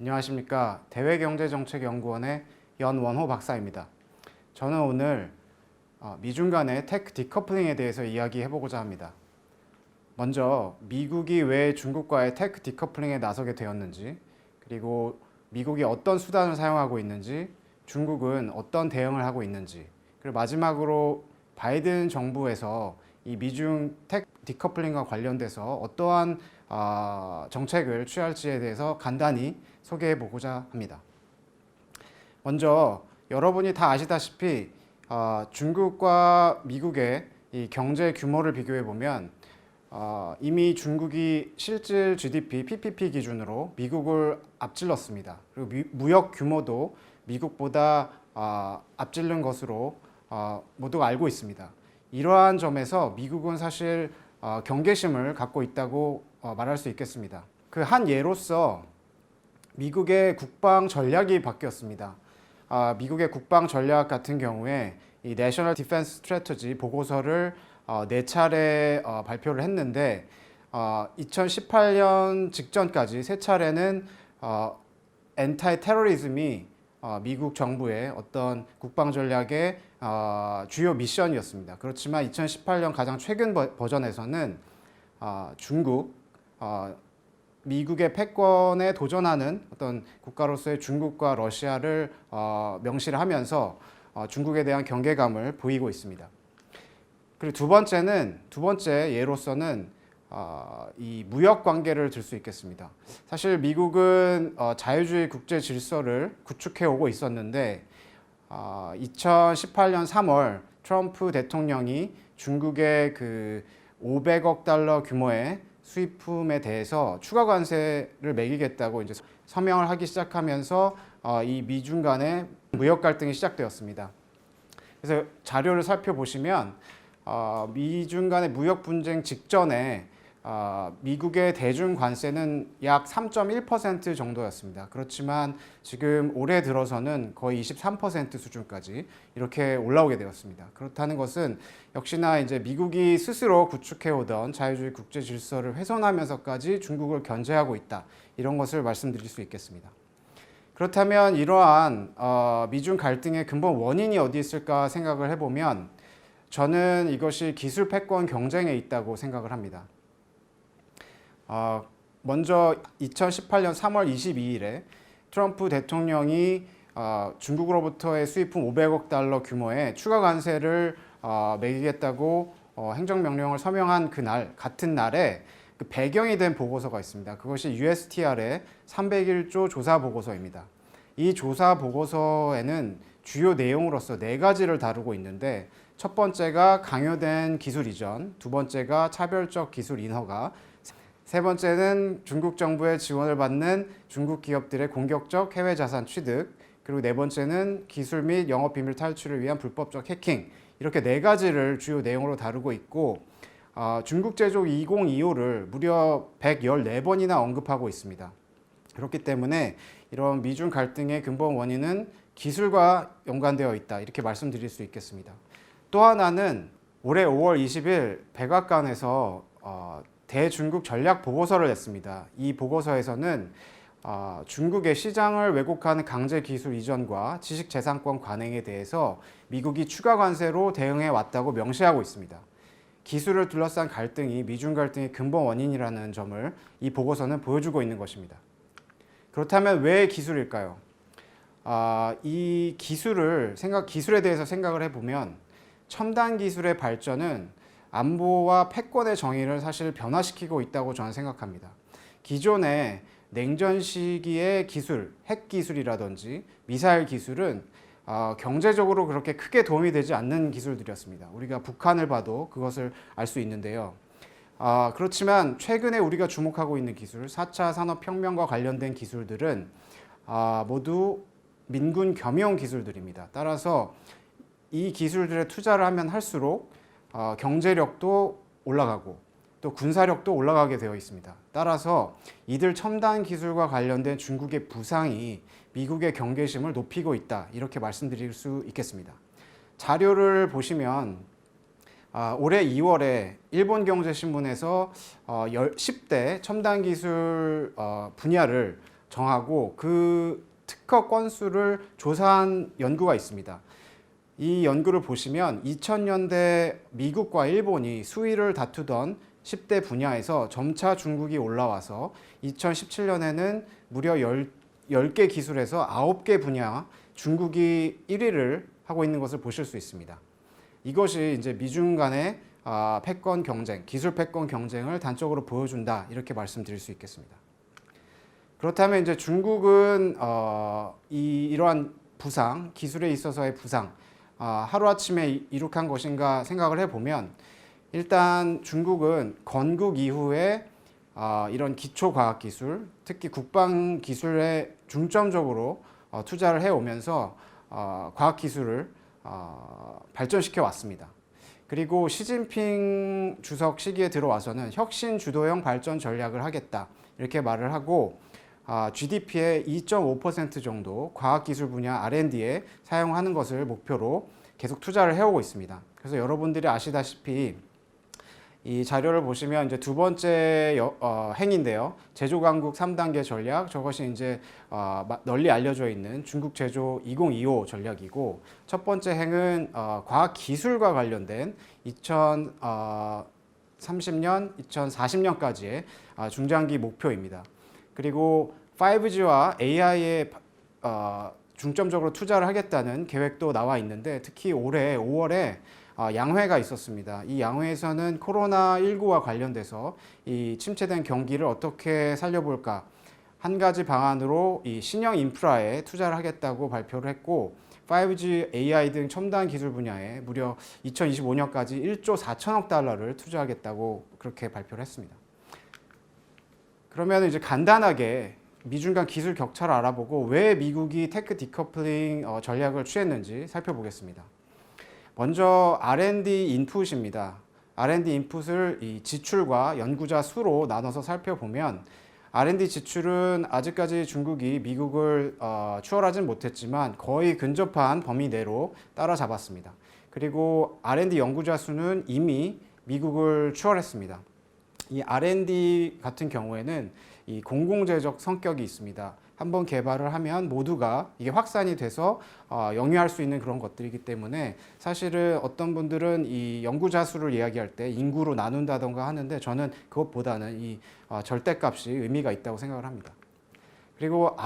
안녕하십니까. 대외경제정책연구원의 연원호 박사입니다. 저는 오늘 미중 간의 테크 디커플링에 대해서 이야기해보고자 합니다. 먼저 미국이 왜 중국과의 테크 디커플링에 나서게 되었는지, 그리고 미국이 어떤 수단을 사용하고 있는지, 중국은 어떤 대응을 하고 있는지, 그리고 마지막으로 바이든 정부에서 이 미중 테크 디커플링과 관련돼서 어떠한 정책을 취할지에 대해서 간단히 소개해 보고자 합니다. 먼저 여러분이 다 아시다시피 중국과 미국의 이 경제 규모를 비교해 보면 이미 중국이 실질 GDP, PPP 기준으로 미국을 앞질렀습니다. 그리고 무역 규모도 미국보다 앞질른 것으로 모두가 알고 있습니다. 이러한 점에서 미국은 사실 경계심을 갖고 있다고 말할 수 있겠습니다. 그 한 예로서 미국의 국방 전략이 바뀌었습니다. 미국의 국방 전략 같은 경우에 이 National Defense Strategy 보고서를 4차례 발표를 했는데 2018년 직전까지 3차례는 엔타이 테러리즘이 미국 정부의 어떤 국방 전략의 주요 미션이었습니다. 그렇지만 2018년 가장 최근 버전에서는 중국, 미국의 패권에 도전하는 어떤 국가로서의 중국과 러시아를 명시를 하면서 중국에 대한 경계감을 보이고 있습니다. 그리고 두 번째 예로서는 이 무역 관계를 들 수 있겠습니다. 사실 미국은 자유주의 국제 질서를 구축해 오고 있었는데 2018년 3월 트럼프 대통령이 중국의 그 500억 달러 규모의 수입품에 대해서 추가 관세를 매기겠다고 이제 서명을 하기 시작하면서 이 미중 간의 무역 갈등이 시작되었습니다. 그래서 자료를 살펴보시면 미중 간의 무역 분쟁 직전에 미국의 대중 관세는 약 3.1% 정도였습니다. 그렇지만 지금 올해 들어서는 거의 23% 수준까지 이렇게 올라오게 되었습니다. 그렇다는 것은 역시나 이제 미국이 스스로 구축해오던 자유주의 국제 질서를 훼손하면서까지 중국을 견제하고 있다. 이런 것을 말씀드릴 수 있겠습니다. 그렇다면 이러한 미중 갈등의 근본 원인이 어디 있을까 생각을 해보면 저는 이것이 기술 패권 경쟁에 있다고 생각을 합니다. 먼저 2018년 3월 22일에 트럼프 대통령이 중국으로부터의 수입품 500억 달러 규모의 추가 관세를 매기겠다고 행정명령을 서명한 그날, 같은 날에 그 배경이 된 보고서가 있습니다. 그것이 USTR의 301조 조사 보고서입니다. 이 조사 보고서에는 주요 내용으로서 4가지를 다루고 있는데 첫 번째가 강요된 기술 이전, 두 번째가 차별적 기술 인허가, 세 번째는 중국 정부의 지원을 받는 중국 기업들의 공격적 해외 자산 취득, 그리고 네 번째는 기술 및 영업 비밀 탈취를 위한 불법적 해킹, 이렇게 4가지를 주요 내용으로 다루고 있고 중국 제조 2025를 무려 114번이나 언급하고 있습니다. 그렇기 때문에 이런 미중 갈등의 근본 원인은 기술과 연관되어 있다, 이렇게 말씀드릴 수 있겠습니다. 또 하나는 올해 5월 20일 백악관에서 대중국 전략 보고서를 냈습니다. 이 보고서에서는 중국의 시장을 왜곡하는 강제 기술 이전과 지식재산권 관행에 대해서 미국이 추가 관세로 대응해 왔다고 명시하고 있습니다. 기술을 둘러싼 갈등이 미중 갈등의 근본 원인이라는 점을 이 보고서는 보여주고 있는 것입니다. 그렇다면 왜 기술일까요? 이 기술에 대해서 생각을 해보면 첨단 기술의 발전은 안보와 패권의 정의를 사실 변화시키고 있다고 저는 생각합니다. 기존의 냉전 시기의 기술, 핵 기술이라든지 미사일 기술은 경제적으로 그렇게 크게 도움이 되지 않는 기술들이었습니다. 우리가 북한을 봐도 그것을 알 수 있는데요. 그렇지만 최근에 우리가 주목하고 있는 기술, 4차 산업혁명과 관련된 기술들은 모두 민군 겸용 기술들입니다. 따라서 이 기술들에 투자를 하면 할수록 경제력도 올라가고 또 군사력도 올라가게 되어 있습니다. 따라서 이들 첨단 기술과 관련된 중국의 부상이 미국의 경계심을 높이고 있다, 이렇게 말씀드릴 수 있겠습니다. 자료를 보시면 올해 2월에 일본경제신문에서 10대 첨단 기술 분야를 정하고 그 특허 건수를 조사한 연구가 있습니다. 이 연구를 보시면 2000년대 미국과 일본이 수위를 다투던 10대 분야에서 점차 중국이 올라와서 2017년에는 무려 10개 기술에서 9개 분야 중국이 1위를 하고 있는 것을 보실 수 있습니다. 이것이 이제 미중 간의 패권 경쟁, 기술 패권 경쟁을 단적으로 보여준다 이렇게 말씀드릴 수 있겠습니다. 그렇다면 이제 중국은 이러한 부상, 기술에 있어서의 부상, 하루아침에 이룩한 것인가 생각을 해보면 일단 중국은 건국 이후에 이런 기초과학기술, 특히 국방기술에 중점적으로 투자를 해오면서 과학기술을 발전시켜 왔습니다. 그리고 시진핑 주석 시기에 들어와서는 혁신 주도형 발전 전략을 하겠다 이렇게 말을 하고 GDP의 2.5% 정도 과학기술 분야 R&D에 사용하는 것을 목표로 계속 투자를 해오고 있습니다. 그래서 여러분들이 아시다시피 이 자료를 보시면 이제 두 번째 행인데요. 제조강국 3단계 전략, 저것이 이제 널리 알려져 있는 중국 제조 2025 전략이고, 첫 번째 행은 과학기술과 관련된 2030년, 2040년까지의 중장기 목표입니다. 그리고 5G와 AI에 중점적으로 투자를 하겠다는 계획도 나와 있는데, 특히 올해 5월에 양회가 있었습니다. 이 양회에서는 코로나19와 관련돼서 이 침체된 경기를 어떻게 살려볼까 한 가지 방안으로 이 신형 인프라에 투자를 하겠다고 발표를 했고, 5G, AI 등 첨단 기술 분야에 무려 2025년까지 1조 4천억 달러를 투자하겠다고 그렇게 발표를 했습니다. 그러면 이제 간단하게 미중 간 기술 격차를 알아보고 왜 미국이 테크 디커플링 전략을 취했는지 살펴보겠습니다. 먼저 R&D 인풋입니다. R&D 인풋을 이 지출과 연구자 수로 나눠서 살펴보면 R&D 지출은 아직까지 중국이 미국을 추월하진 못했지만 거의 근접한 범위 내로 따라잡았습니다. 그리고 R&D 연구자 수는 이미 미국을 추월했습니다. 이 R&D 같은 경우에는 이 공공재적 성격이 있습니다. 한번 개발을 하면 모두가 이게 확산이 돼서 영위할 수 있는 그런 것들이기 때문에 사실은 어떤 분들은 이 연구자 수를 이야기할 때 인구로 나눈다던가 하는데 저는 그것보다는 이 절대값이 의미가 있다고 생각을 합니다. 그리고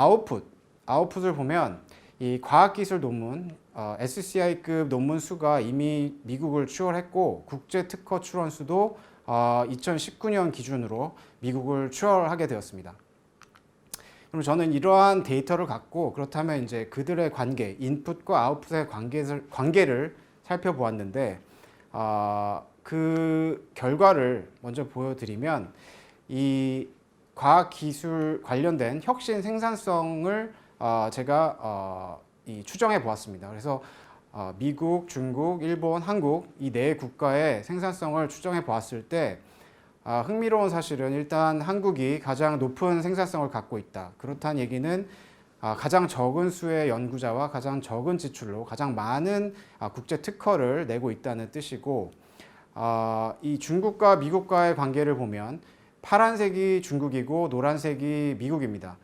아웃풋을 보면 이 과학기술 논문, SCI급 논문 수가 이미 미국을 추월했고 국제 특허 출원 수도 2019년 기준으로 미국을 추월하게 되었습니다. 그럼 저는 이러한 데이터를 갖고 그렇다면 이제 그들의 관계, 인풋과 아웃풋의 관계를 살펴보았는데 그 결과를 먼저 보여드리면 이 과학기술 관련된 혁신 생산성을 제가 추정해 보았습니다. 그래서 미국, 중국, 일본, 한국 이 네 국가의 생산성을 추정해 보았을 때 흥미로운 사실은 일단 한국이 가장 높은 생산성을 갖고 있다. 그렇다는 얘기는 가장 적은 수의 연구자와 가장 적은 지출로 가장 많은 국제 특허를 내고 있다는 뜻이고, 이 중국과 미국과의 관계를 보면 파란색이 중국이고 노란색이 미국입니다.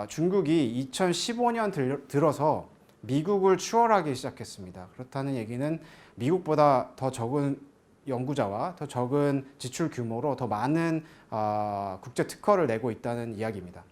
중국이 2015년 들어서 미국을 추월하기 시작했습니다. 그렇다는 얘기는 미국보다 더 적은 연구자와 더 적은 지출 규모로 더 많은 국제 특허를 내고 있다는 이야기입니다.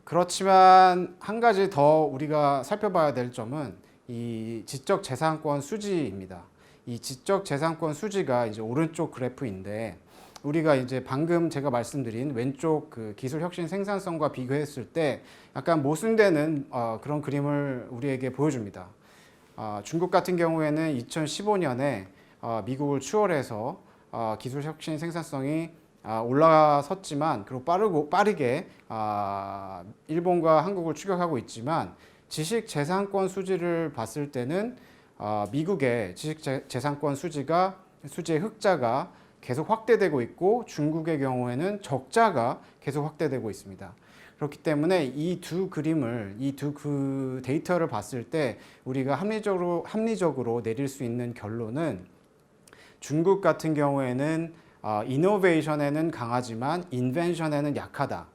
그렇지만 한 가지 더 우리가 살펴봐야 될 점은 이 지적재산권 수지입니다. 이 지적재산권 수지가 이제 오른쪽 그래프인데 우리가 이제 방금 제가 말씀드린 왼쪽 그 기술혁신 생산성과 비교했을 때 약간 모순되는 그런 그림을 우리에게 보여줍니다. 중국 같은 경우에는 2015년에 미국을 추월해서 기술혁신 생산성이 올라섰지만 그리고 빠르게 일본과 한국을 추격하고 있지만 지식재산권 수지를 봤을 때는 미국의 지식재산권 수지의 흑자가 계속 확대되고 있고 중국의 경우에는 적자가 계속 확대되고 있습니다. 그렇기 때문에 이 두 그림을, 이 두 그 데이터를 봤을 때 우리가 합리적으로 내릴 수 있는 결론은 중국 같은 경우에는 이노베이션에는 강하지만 인벤션에는 약하다.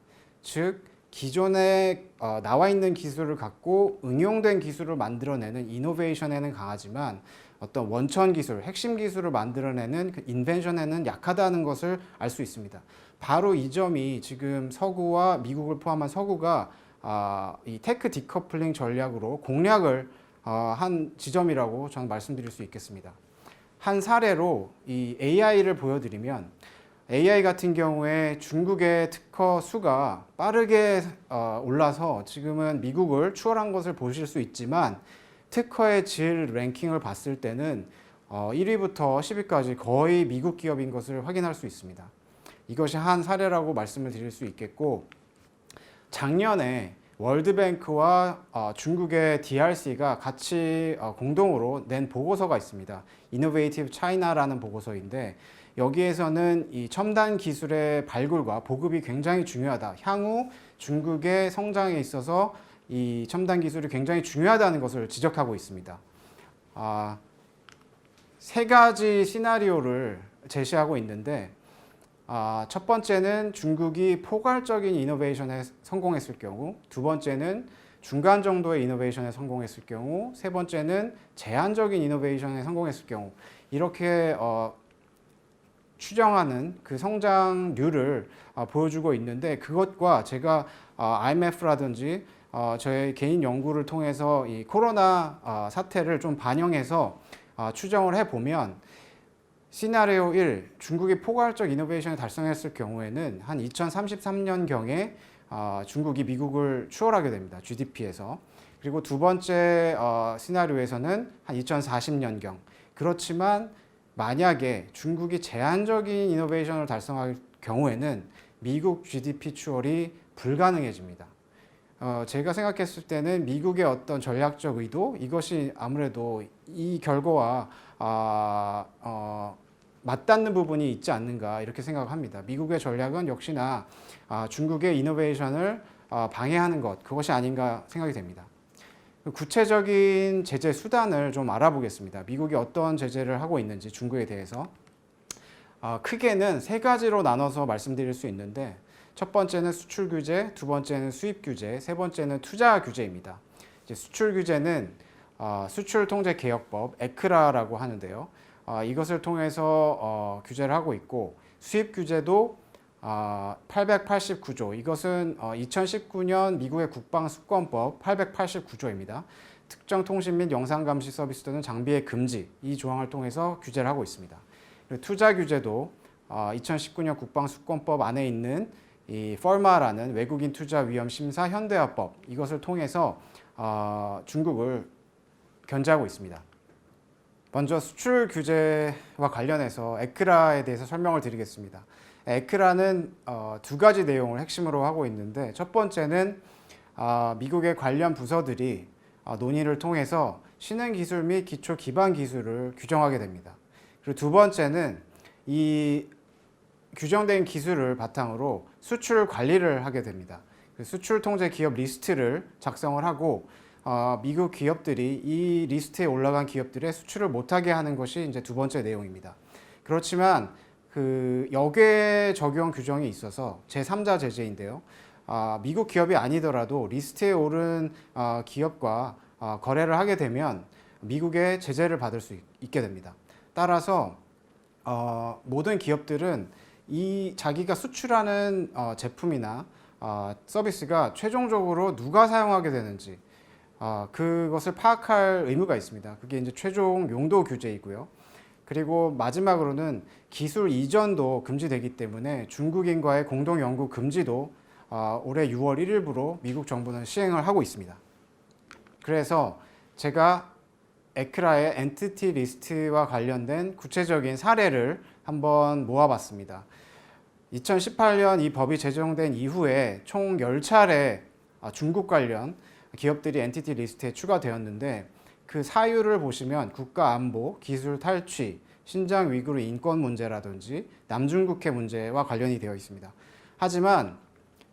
즉 기존에 나와 있는 기술을 갖고 응용된 기술을 만들어내는 이노베이션에는 강하지만 어떤 원천 기술, 핵심 기술을 만들어내는 그 인벤션에는 약하다는 것을 알 수 있습니다. 바로 이 점이 지금 서구와 미국을 포함한 서구가 이 테크 디커플링 전략으로 공략을 한 지점이라고 저는 말씀드릴 수 있겠습니다. 한 사례로 이 AI를 보여드리면 AI 같은 경우에 중국의 특허 수가 빠르게 올라서 지금은 미국을 추월한 것을 보실 수 있지만 특허의 질 랭킹을 봤을 때는 1위부터 10위까지 거의 미국 기업인 것을 확인할 수 있습니다. 이것이 한 사례라고 말씀을 드릴 수 있겠고, 작년에 월드뱅크와 중국의 DRC가 같이 공동으로 낸 보고서가 있습니다. Innovative China라는 보고서인데 여기에서는 이 첨단 기술의 발굴과 보급이 굉장히 중요하다. 향후 중국의 성장에 있어서 이 첨단 기술이 굉장히 중요하다는 것을 지적하고 있습니다. 세 가지 시나리오를 제시하고 있는데 첫 번째는 중국이 포괄적인 이노베이션에 성공했을 경우, 두 번째는 중간 정도의 이노베이션에 성공했을 경우, 세 번째는 제한적인 이노베이션에 성공했을 경우, 이렇게 추정하는 그 성장률을 보여주고 있는데, 그것과 제가 IMF라든지 저의 개인 연구를 통해서 이 코로나 사태를 좀 반영해서 추정을 해보면 시나리오 1, 중국이 포괄적 이노베이션을 달성했을 경우에는 한 2033년경에 중국이 미국을 추월하게 됩니다. GDP에서. 그리고 두 번째 시나리오에서는 한 2040년경. 그렇지만 만약에 중국이 제한적인 이노베이션을 달성할 경우에는 미국 GDP 추월이 불가능해집니다. 제가 생각했을 때는 미국의 어떤 전략적 의도, 이것이 아무래도 이 결과와 맞닿는 부분이 있지 않는가 이렇게 생각합니다. 미국의 전략은 역시나 중국의 이노베이션을 방해하는 것, 그것이 아닌가 생각이 됩니다. 구체적인 제재 수단을 좀 알아보겠습니다. 미국이 어떤 제재를 하고 있는지 중국에 대해서. 크게는 세 가지로 나눠서 말씀드릴 수 있는데, 첫 번째는 수출 규제, 두 번째는 수입 규제, 세 번째는 투자 규제입니다. 이제 수출 규제는 수출 통제 개혁법 에크라라고 하는데요. 이것을 통해서 규제를 하고 있고, 수입 규제도 889조, 이것은 2019년 미국의 국방수권법 889조입니다. 특정 통신 및 영상 감시 서비스 또는 장비의 금지, 이 조항을 통해서 규제를 하고 있습니다. 그리고 투자 규제도 2019년 국방수권법 안에 있는 이 FORMA라는 외국인 투자 위험 심사 현대화법, 이것을 통해서 중국을 견제하고 있습니다. 먼저 수출 규제와 관련해서 에크라에 대해서 설명을 드리겠습니다. 에크라는 두 가지 내용을 핵심으로 하고 있는데, 첫 번째는 미국의 관련 부서들이 논의를 통해서 신흥 기술 및 기초 기반 기술을 규정하게 됩니다. 그리고 두 번째는 이 규정된 기술을 바탕으로 수출 관리를 하게 됩니다. 수출 통제 기업 리스트를 작성을 하고 미국 기업들이 이 리스트에 올라간 기업들의 수출을 못하게 하는 것이 이제 두 번째 내용입니다. 그렇지만 그 역외 적용 규정이 있어서 제3자 제재인데요. 미국 기업이 아니더라도 리스트에 오른 기업과 거래를 하게 되면 미국의 제재를 받을 수 있게 됩니다. 따라서 모든 기업들은 이 자기가 수출하는 제품이나 서비스가 최종적으로 누가 사용하게 되는지 그것을 파악할 의무가 있습니다. 그게 이제 최종 용도 규제이고요. 그리고 마지막으로는 기술 이전도 금지되기 때문에 중국인과의 공동 연구 금지도 올해 6월 1일부로 미국 정부는 시행을 하고 있습니다. 그래서 제가 에크라의 엔티티 리스트와 관련된 구체적인 사례를 한번 모아봤습니다. 2018년 이 법이 제정된 이후에 총 10차례 중국 관련 기업들이 엔티티 리스트에 추가되었는데, 그 사유를 보시면 국가안보, 기술 탈취, 신장 위구르 인권 문제라든지 남중국해 문제와 관련이 되어 있습니다. 하지만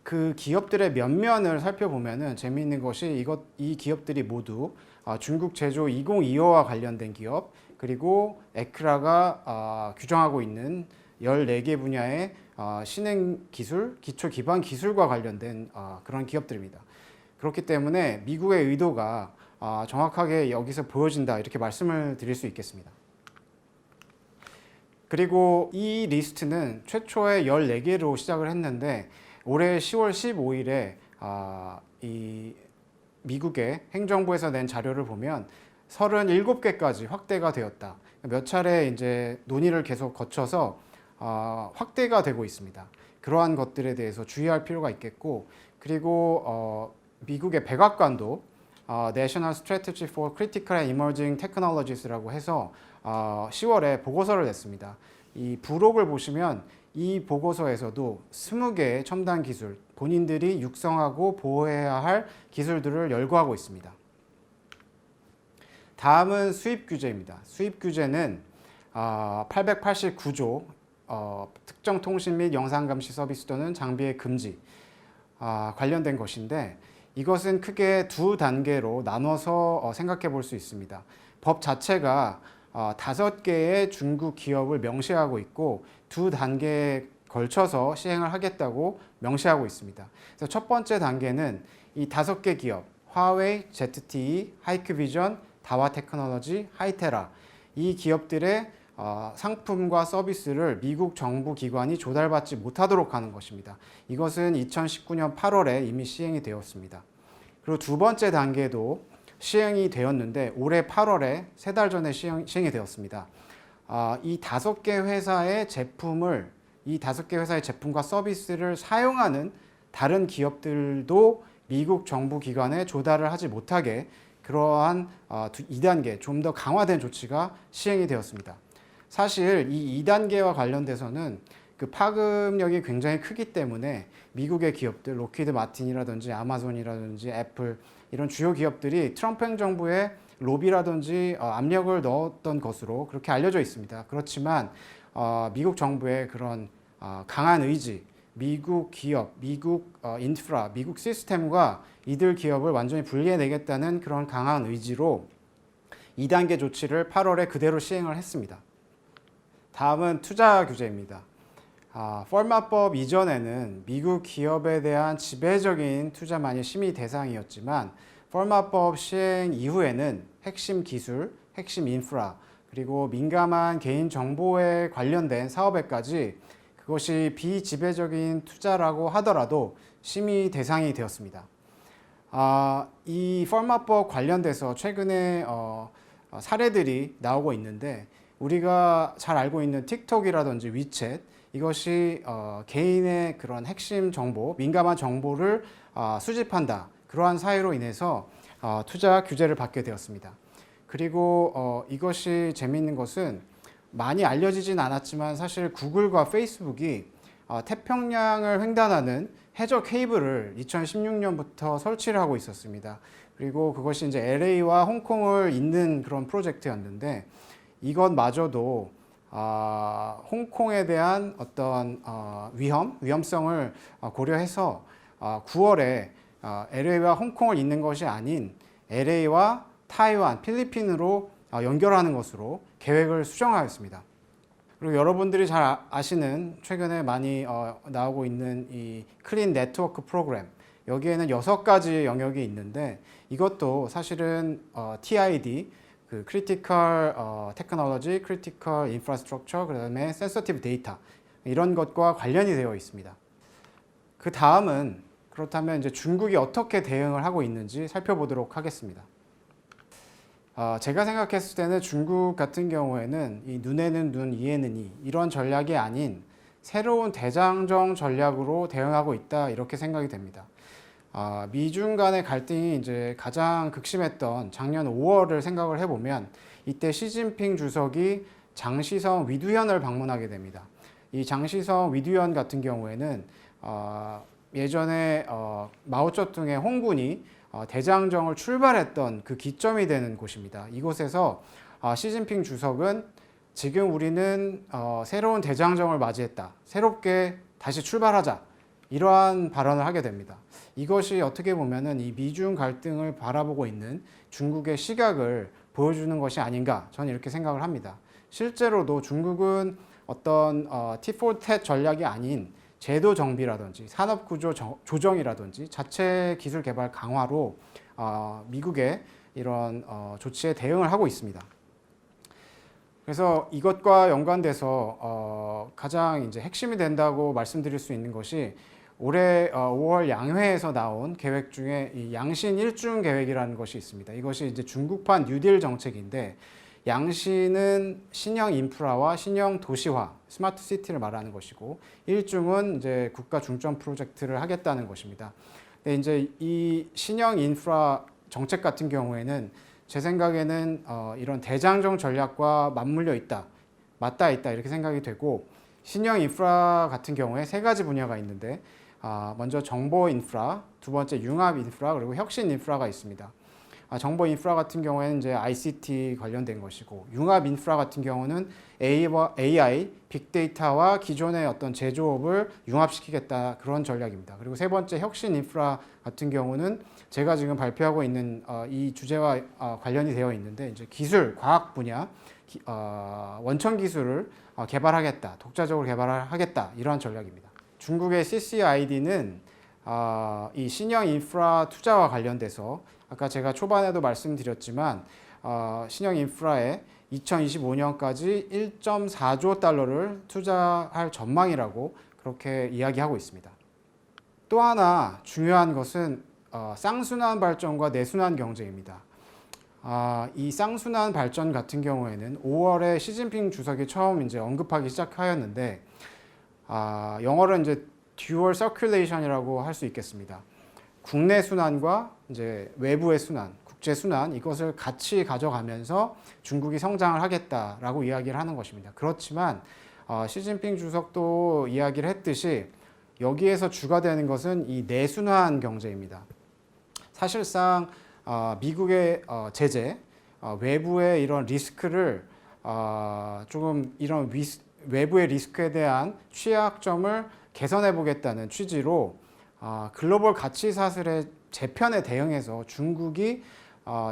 그 기업들의 면면을 살펴보면 재미있는 것이 이 기업들이 모두 중국 제조 2025와 관련된 기업, 그리고 에크라가 규정하고 있는 14개 분야의 신흥 기술, 기초 기반 기술과 관련된 그런 기업들입니다. 그렇기 때문에 미국의 의도가 정확하게 여기서 보여진다 이렇게 말씀을 드릴 수 있겠습니다. 그리고 이 리스트는 최초에 14개로 시작을 했는데 올해 10월 15일에 이 미국의 행정부에서 낸 자료를 보면 37개까지 확대가 되었다. 몇 차례 이제 논의를 계속 거쳐서 확대가 되고 있습니다. 그러한 것들에 대해서 주의할 필요가 있겠고, 그리고 미국의 백악관도 National Strategy for Critical and Emerging Technologies라고 해서 10월에 보고서를 냈습니다. 이 부록을 보시면 이 보고서에서도 20개의 첨단 기술, 본인들이 육성하고 보호해야 할 기술들을 열거하고 있습니다. 다음은 수입 규제입니다. 수입 규제는 889조 특정 통신 및 영상 감시 서비스 또는 장비의 금지 관련된 것인데, 이것은 크게 두 단계로 나눠서 생각해 볼 수 있습니다. 법 자체가 5개의 중국 기업을 명시하고 있고 두 단계에 걸쳐서 시행을 하겠다고 명시하고 있습니다. 그래서 첫 번째 단계는 이 5개 기업, 화웨이, ZTE, 하이큐비전, 다와테크놀로지, 하이테라, 이 기업들의 상품과 서비스를 미국 정부 기관이 조달받지 못하도록 하는 것입니다. 이것은 2019년 8월에 이미 시행이 되었습니다. 그리고 두 번째 단계도 시행이 되었는데 올해 8월에 3달 전에 시행이 되었습니다. 이 5개 회사의 제품을, 이 5개 회사의 제품과 서비스를 사용하는 다른 기업들도 미국 정부 기관에 조달을 하지 못하게 그러한 2단계 좀 더 강화된 조치가 시행이 되었습니다. 사실 이 2단계와 관련돼서는 그 파급력이 굉장히 크기 때문에 미국의 기업들, 록히드 마틴이라든지 아마존이라든지 애플, 이런 주요 기업들이 트럼프 행정부에 로비라든지 압력을 넣었던 것으로 그렇게 알려져 있습니다. 그렇지만 미국 정부의 그런 강한 의지, 미국 기업, 미국 인프라, 미국 시스템과 이들 기업을 완전히 분리해내겠다는 그런 강한 의지로 2단계 조치를 8월에 그대로 시행을 했습니다. 다음은 투자 규제입니다. 펄마법 이전에는 미국 기업에 대한 지배적인 투자만이 심의 대상이었지만 펄마법 시행 이후에는 핵심 기술, 핵심 인프라, 그리고 민감한 개인 정보에 관련된 사업에까지 그것이 비지배적인 투자라고 하더라도 심의 대상이 되었습니다. 이 펄마법 관련돼서 최근에 사례들이 나오고 있는데, 우리가 잘 알고 있는 틱톡이라든지 위챗, 이것이 개인의 그런 핵심 정보, 민감한 정보를 수집한다. 그러한 사유로 인해서 투자 규제를 받게 되었습니다. 그리고 이것이 재미있는 것은 많이 알려지진 않았지만 사실 구글과 페이스북이 태평양을 횡단하는 해저 케이블을 2016년부터 설치를 하고 있었습니다. 그리고 그것이 이제 LA와 홍콩을 잇는 그런 프로젝트였는데, 이것마저도 홍콩에 대한 어떤 위험성을 고려해서 9월에 LA와 홍콩을 잇는 것이 아닌 LA와 타이완, 필리핀으로 연결하는 것으로 계획을 수정하였습니다. 그리고 여러분들이 잘 아시는 최근에 많이 나오고 있는 이 클린 네트워크 프로그램, 여기에는 6가지 영역이 있는데 이것도 사실은 TID, 그 크리티컬 테크놀로지, 크리티컬 인프라스트럭처, 그다음에 센서티브 데이터, 이런 것과 관련이 되어 있습니다. 그 다음은 그렇다면 이제 중국이 어떻게 대응을 하고 있는지 살펴보도록 하겠습니다. 제가 생각했을 때는 중국 같은 경우에는 이 눈에는 눈, 이에는 이, 이런 전략이 아닌 새로운 대장정 전략으로 대응하고 있다, 이렇게 생각이 됩니다. 미중 간의 갈등이 이제 가장 극심했던 작년 5월을 생각을 해보면 이때 시진핑 주석이 장시성 위두현을 방문하게 됩니다. 이 장시성 위두현 같은 경우에는 예전에 마오쩌둥의 홍군이 대장정을 출발했던 그 기점이 되는 곳입니다. 이곳에서 시진핑 주석은 지금 우리는 새로운 대장정을 맞이했다, 새롭게 다시 출발하자, 이러한 발언을 하게 됩니다. 이것이 어떻게 보면은 이 미중 갈등을 바라보고 있는 중국의 시각을 보여주는 것이 아닌가, 저는 이렇게 생각을 합니다. 실제로도 중국은 어떤 T4텟 전략이 아닌 제도 정비라든지 산업 구조 조정이라든지 자체 기술 개발 강화로 미국의 이런 조치에 대응을 하고 있습니다. 그래서 이것과 연관돼서 가장 이제 핵심이 된다고 말씀드릴 수 있는 것이 올해 5월 양회에서 나온 계획 중에 이 양신 1중 계획이라는 것이 있습니다. 이것이 이제 중국판 뉴딜 정책인데 양신은 신형 인프라와 신형 도시화, 스마트 시티를 말하는 것이고 1중은 이제 국가 중점 프로젝트를 하겠다는 것입니다. 근데 이제 이 신형 인프라 정책 같은 경우에는 제 생각에는 이런 대장정 전략과 맞물려 있다, 맞닿아 있다 이렇게 생각이 되고 신형 인프라 같은 경우에 세 가지 분야가 있는데 먼저 정보 인프라, 두 번째 융합 인프라 그리고 혁신 인프라가 있습니다. 정보 인프라 같은 경우에는 이제 ICT 관련된 것이고 융합 인프라 같은 경우는 AI, 빅데이터와 기존의 어떤 제조업을 융합시키겠다 그런 전략입니다. 그리고 세 번째 혁신 인프라 같은 경우는 제가 지금 발표하고 있는 이 주제와 관련이 되어 있는데 이제 기술, 과학 분야, 원천 기술을 개발하겠다, 독자적으로 개발하겠다 이러한 전략입니다. 중국의 CCID는 이 신형 인프라 투자와 관련돼서 아까 제가 초반에도 말씀드렸지만 신형 인프라에 2025년까지 1.4조 달러를 투자할 전망이라고 그렇게 이야기하고 있습니다. 또 하나 중요한 것은 쌍순환 발전과 내순환 경제입니다. 이 쌍순환 발전 같은 경우에는 5월에 시진핑 주석이 처음 이제 언급하기 시작하였는데 영어로 이제 듀얼 서큘레이션이라고 할 수 있겠습니다. 국내 순환과 이제 외부의 순환, 국제 순환 이것을 같이 가져가면서 중국이 성장을 하겠다라고 이야기를 하는 것입니다. 그렇지만 시진핑 주석도 이야기를 했듯이 여기에서 주가 되는 것은 이 내순환 경제입니다. 사실상 미국의 제재, 외부의 이런 리스크를 조금 이런 외부의 리스크에 대한 취약점을 개선해 보겠다는 취지로 글로벌 가치 사슬의 재편에 대응해서 중국이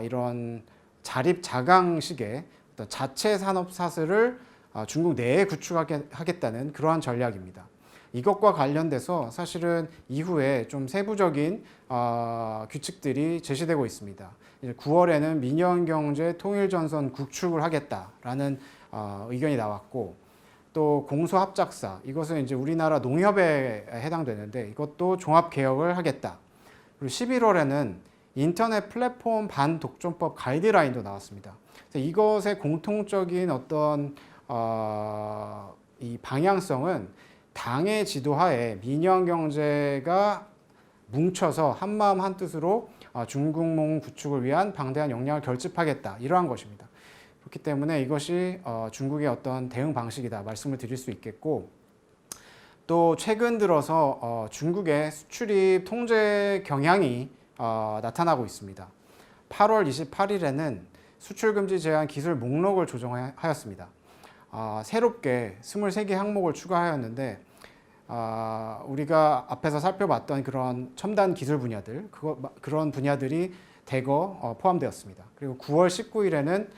이런 자립 자강식의 어떤 자체 산업 사슬을 중국 내에 구축하겠다는 그러한 전략입니다. 이것과 관련돼서 사실은 이후에 좀 세부적인 규칙들이 제시되고 있습니다. 이제 9월에는 민영경제 통일전선 구축을 하겠다라는 의견이 나왔고 또 공소합작사 이것은 이제 우리나라 농협에 해당되는데 이것도 종합개혁을 하겠다. 그리고 11월에는 인터넷 플랫폼 반독점법 가이드라인도 나왔습니다. 그래서 이것의 공통적인 어떤 이 방향성은 당의 지도하에 민영경제가 뭉쳐서 한마음 한뜻으로 중국몽 구축을 위한 방대한 역량을 결집하겠다 이러한 것입니다. 그렇기 때문에 이것이 중국의 어떤 대응 방식이다 말씀을 드릴 수 있겠고 또 최근 들어서 중국의 수출입 통제 경향이 나타나고 있습니다. 8월 28일에는 수출금지 제한 기술 목록을 조정하였습니다. 새롭게 23개 항목을 추가하였는데 우리가 앞에서 살펴봤던 그런 첨단 기술 분야들 그런 분야들이 대거 포함되었습니다. 그리고 9월 19일에는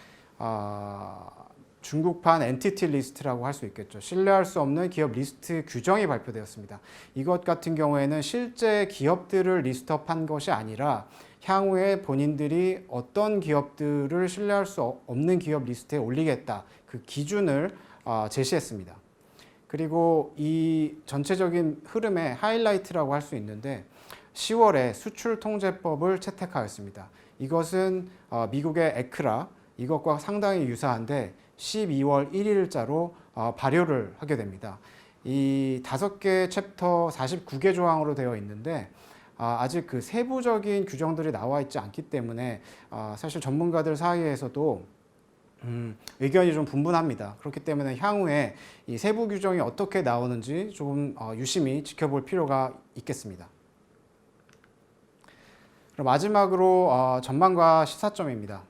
중국판 엔티티 리스트라고 할 수 있겠죠. 신뢰할 수 없는 기업 리스트 규정이 발표되었습니다. 이것 같은 경우에는 실제 기업들을 리스트업한 것이 아니라 향후에 본인들이 어떤 기업들을 신뢰할 수 없는 기업 리스트에 올리겠다. 그 기준을 제시했습니다. 그리고 이 전체적인 흐름의 하이라이트라고 할 수 있는데 10월에 수출통제법을 채택하였습니다. 이것은 미국의 에크라 이것과 상당히 유사한데 12월 1일자로 발효를 하게 됩니다. 이 5개 챕터 49개 조항으로 되어 있는데 아직 그 세부적인 규정들이 나와 있지 않기 때문에 사실 전문가들 사이에서도 의견이 좀 분분합니다. 그렇기 때문에 향후에 이 세부 규정이 어떻게 나오는지 조금 유심히 지켜볼 필요가 있겠습니다. 그럼 마지막으로 전망과 시사점입니다.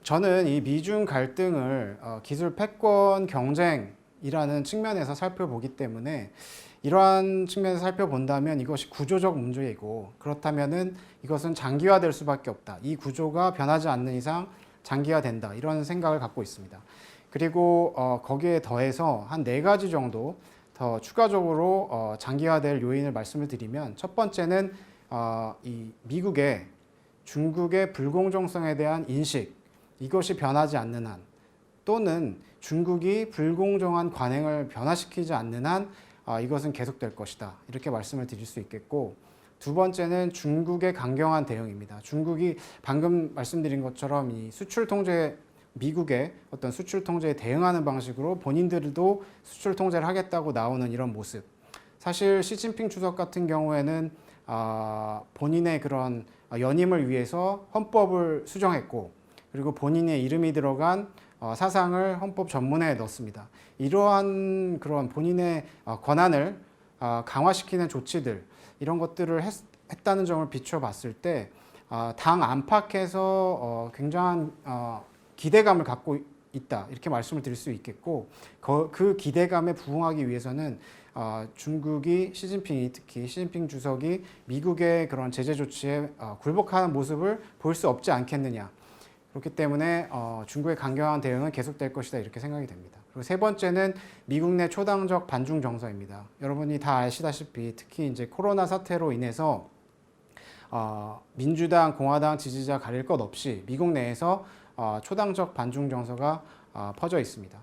저는 이 미중 갈등을 기술 패권 경쟁이라는 측면에서 살펴보기 때문에 이러한 측면에서 살펴본다면 이것이 구조적 문제이고 그렇다면은 이것은 장기화될 수밖에 없다. 이 구조가 변하지 않는 이상 장기화된다. 이런 생각을 갖고 있습니다. 그리고 거기에 더해서 한 4가지 정도 더 추가적으로 장기화될 요인을 말씀을 드리면, 첫 번째는 이 미국의 중국의 불공정성에 대한 인식, 이것이 변하지 않는 한, 또는 중국이 불공정한 관행을 변화시키지 않는 한 이것은 계속될 것이다, 이렇게 말씀을 드릴 수 있겠고, 두 번째는 중국의 강경한 대응입니다. 중국이 방금 말씀드린 것처럼 이 수출 통제, 미국의 어떤 수출 통제에 대응하는 방식으로 본인들도 수출 통제를 하겠다고 나오는 이런 모습. 사실 시진핑 주석 같은 경우에는 본인의 그런 연임을 위해서 헌법을 수정했고, 그리고 본인의 이름이 들어간 사상을 헌법 전문에 넣었습니다. 이러한 그런 본인의 권한을 강화시키는 조치들, 이런 것들을 했다는 점을 비춰봤을 때 당 안팎에서 굉장한 기대감을 갖고 있다, 이렇게 말씀을 드릴 수 있겠고, 그 기대감에 부응하기 위해서는 중국이 특히 시진핑 주석이 미국의 그런 제재 조치에 굴복하는 모습을 볼 수 없지 않겠느냐. 그렇기 때문에 중국의 강경한 대응은 계속될 것이다, 이렇게 생각이 됩니다. 그리고 세 번째는 미국 내 초당적 반중 정서입니다. 여러분이 다 아시다시피 특히 이제 코로나 사태로 인해서 민주당, 공화당 지지자 가릴 것 없이 미국 내에서 초당적 반중 정서가 퍼져 있습니다.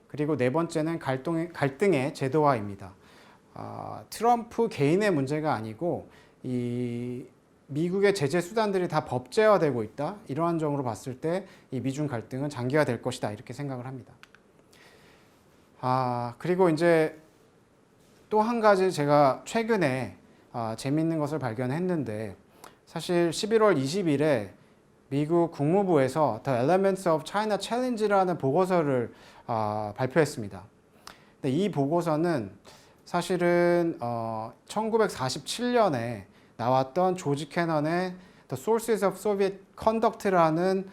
그리고 네 번째는 갈등의 제도화입니다. 트럼프 개인의 문제가 아니고 이 미국의 제재 수단들이 다 법제화되고 있다, 이러한 점으로 봤을 때 이 미중 갈등은 장기화될 것이다, 이렇게 생각을 합니다. 그리고 이제 또 한 가지 제가 최근에 재미있는 것을 발견했는데, 사실 11월 20일에 미국 국무부에서 The Elements of China Challenge라는 보고서를 발표했습니다. 근데 이 보고서는 사실은 1947년에 나왔던 조지 캐넌의 The Sources of Soviet Conduct라는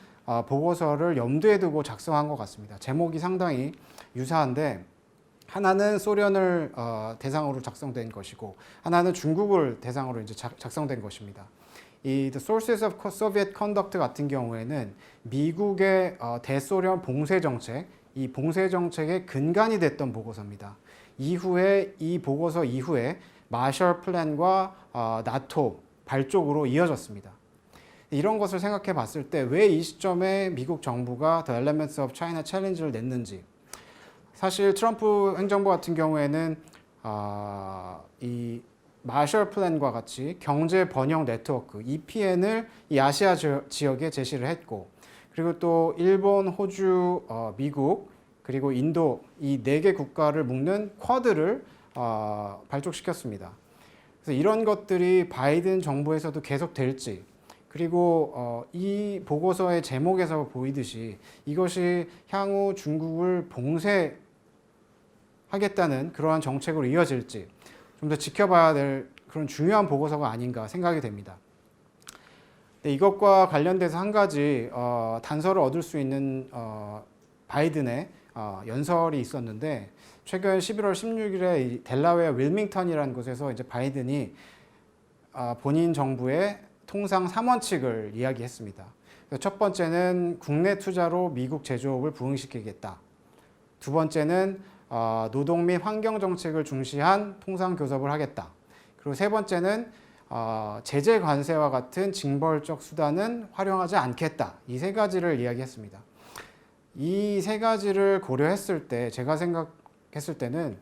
보고서를 염두에 두고 작성한 것 같습니다. 제목이 상당히 유사한데, 하나는 소련을 대상으로 작성된 것이고, 하나는 중국을 대상으로 이제 작성된 것입니다. 이 The Sources of Soviet Conduct 같은 경우에는 미국의 대소련 봉쇄 정책, 이 봉쇄 정책의 근간이 됐던 보고서입니다. 이후에 이 보고서 이후에 마셜 플랜과 나토 발족으로 이어졌습니다. 이런 것을 생각해 봤을 때 왜 이 시점에 미국 정부가 The Elements of China Challenge를 냈는지, 사실 트럼프 행정부 같은 경우에는 이 마셜 플랜과 같이 경제 번영 네트워크 EPN을 이 아시아 지역에 제시를 했고, 그리고 또 일본, 호주, 미국, 그리고 인도, 이 4개 국가를 묶는 쿼드를 발족시켰습니다. 그래서 이런 것들이 바이든 정부에서도 계속 될지, 그리고 이 보고서의 제목에서 보이듯이 이것이 향후 중국을 봉쇄하겠다는 그러한 정책으로 이어질지 좀 더 지켜봐야 될 그런 중요한 보고서가 아닌가 생각이 됩니다. 이것과 관련돼서 한 가지 단서를 얻을 수 있는 바이든의 연설이 있었는데, 최근 11월 16일에 델라웨어 윌밍턴이라는 곳에서 이제 바이든이 본인 정부의 통상 3원칙을 이야기했습니다. 첫 번째는 국내 투자로 미국 제조업을 부흥시키겠다. 두 번째는 노동 및 환경 정책을 중시한 통상 교섭을 하겠다. 그리고 세 번째는 제재 관세와 같은 징벌적 수단은 활용하지 않겠다. 이 세 가지를 이야기했습니다. 이 세 가지를 고려했을 때 제가 생각했을 때는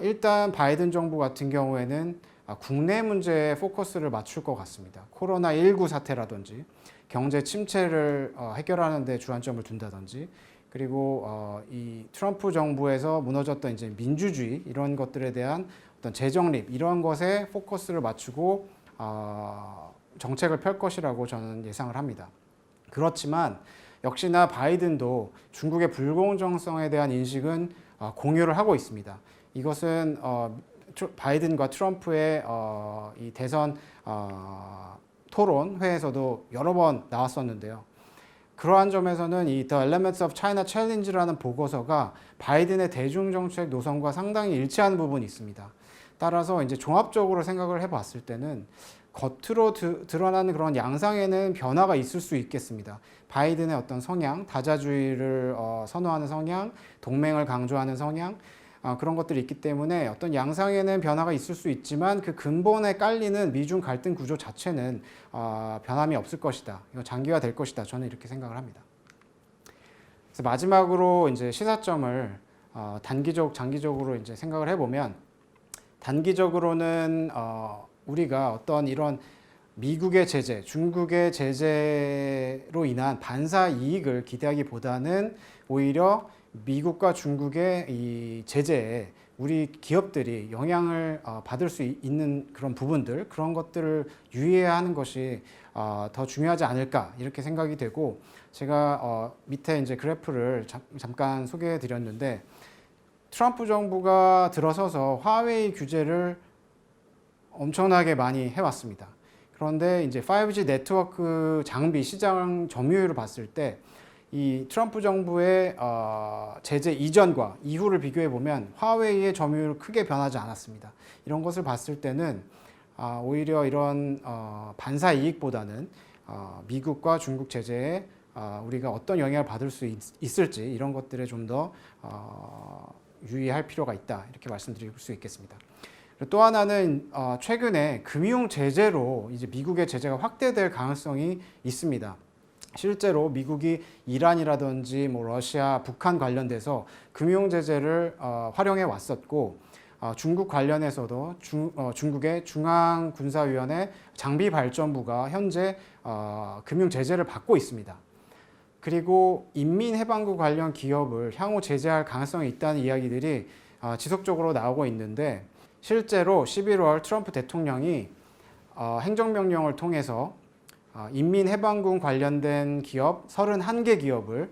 일단 바이든 정부 같은 경우에는 국내 문제에 포커스를 맞출 것 같습니다. 코로나19 사태라든지 경제 침체를 해결하는 데 주안점을 둔다든지, 그리고 이 트럼프 정부에서 무너졌던 이제 민주주의, 이런 것들에 대한 어떤 재정립, 이런 것에 포커스를 맞추고 정책을 펼 것이라고 저는 예상을 합니다. 그렇지만 역시나 바이든도 중국의 불공정성에 대한 인식은 공유를 하고 있습니다. 이것은 바이든과 트럼프의 이 대선 토론회에서도 여러 번 나왔었는데요. 그러한 점에서는 이 The Elements of China Challenge라는 보고서가 바이든의 대중정책 노선과 상당히 일치하는 부분이 있습니다. 따라서 이제 종합적으로 생각을 해봤을 때는 겉으로 드러나는 그런 양상에는 변화가 있을 수 있겠습니다. 바이든의 어떤 성향, 다자주의를 선호하는 성향, 동맹을 강조하는 성향, 그런 것들이 있기 때문에 어떤 양상에는 변화가 있을 수 있지만 그 근본에 깔리는 미중 갈등 구조 자체는 변함이 없을 것이다. 이거 장기화될 것이다. 저는 이렇게 생각을 합니다. 그래서 마지막으로 이제 시사점을 장기적으로 이제 생각을 해보면 단기적으로는 우리가 어떤 이런 미국의 제재, 중국의 제재로 인한 반사 이익을 기대하기보다는 오히려 미국과 중국의 이 제재에 우리 기업들이 영향을 받을 수 있는 그런 부분들, 그런 것들을 유의해야 하는 것이 더 중요하지 않을까 이렇게 생각이 되고, 제가 밑에 이제 그래프를 잠깐 소개해 드렸는데, 트럼프 정부가 들어서서 화웨이 규제를 엄청나게 많이 해왔습니다. 그런데 이제 5G 네트워크 장비 시장 점유율을 봤을 때 이 트럼프 정부의 제재 이전과 이후를 비교해 보면 화웨이의 점유율 크게 변하지 않았습니다. 이런 것을 봤을 때는 오히려 이런 반사 이익보다는 미국과 중국 제재에 우리가 어떤 영향을 받을 수 있을지 이런 것들에 좀 더 유의할 필요가 있다, 이렇게 말씀드릴 수 있겠습니다. 또 하나는 최근에 금융 제재로 이제 미국의 제재가 확대될 가능성이 있습니다. 실제로 미국이 이란이라든지 뭐 러시아, 북한 관련돼서 금융 제재를 활용해 왔었고, 중국 관련해서도 중국의 중앙군사위원회 장비발전부가 현재 금융 제재를 받고 있습니다. 그리고 인민해방구 관련 기업을 향후 제재할 가능성이 있다는 이야기들이 지속적으로 나오고 있는데, 실제로 11월 트럼프 대통령이 행정명령을 통해서 인민해방군 관련된 기업 31개 기업을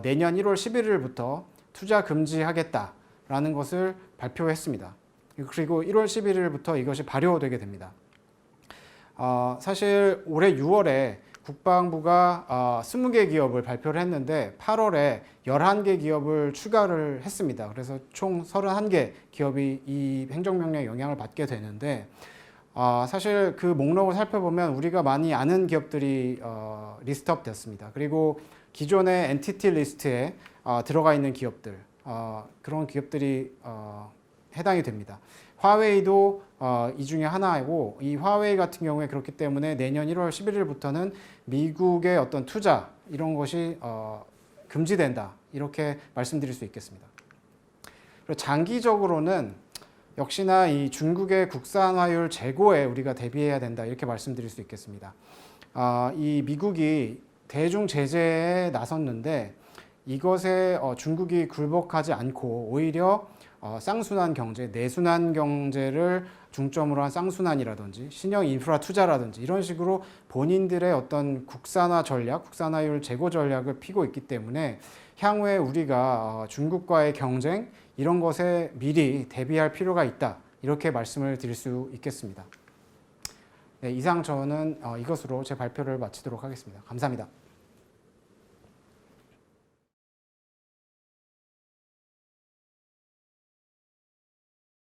내년 1월 11일부터 투자 금지하겠다라는 것을 발표했습니다. 그리고 1월 11일부터 이것이 발효되게 됩니다. 사실 올해 6월에 국방부가 20개 기업을 발표를 했는데 8월에 11개 기업을 추가를 했습니다. 그래서 총 31개 기업이 이 행정명령의 영향을 받게 되는데, 사실 그 목록을 살펴보면 우리가 많이 아는 기업들이 리스트업 됐습니다. 그리고 기존의 엔티티 리스트에 들어가 있는 기업들, 그런 기업들이 해당이 됩니다. 화웨이도 이 중에 하나이고, 이 화웨이 같은 경우에 그렇기 때문에 내년 1월 11일부터는 미국의 어떤 투자 이런 것이 금지된다, 이렇게 말씀드릴 수 있겠습니다. 그리고 장기적으로는 역시나 이 중국의 국산화율 재고에 우리가 대비해야 된다, 이렇게 말씀드릴 수 있겠습니다. 이 미국이 대중 제재에 나섰는데 이것에 중국이 굴복하지 않고 오히려 쌍순환 경제, 내순환 경제를 중점으로 한 쌍순환이라든지 신형 인프라 투자라든지 이런 식으로 본인들의 어떤 국산화 전략, 국산화율 재고 전략을 피고 있기 때문에 향후에 우리가 중국과의 경쟁 이런 것에 미리 대비할 필요가 있다, 이렇게 말씀을 드릴 수 있겠습니다. 네, 이상 저는 이것으로 제 발표를 마치도록 하겠습니다. 감사합니다.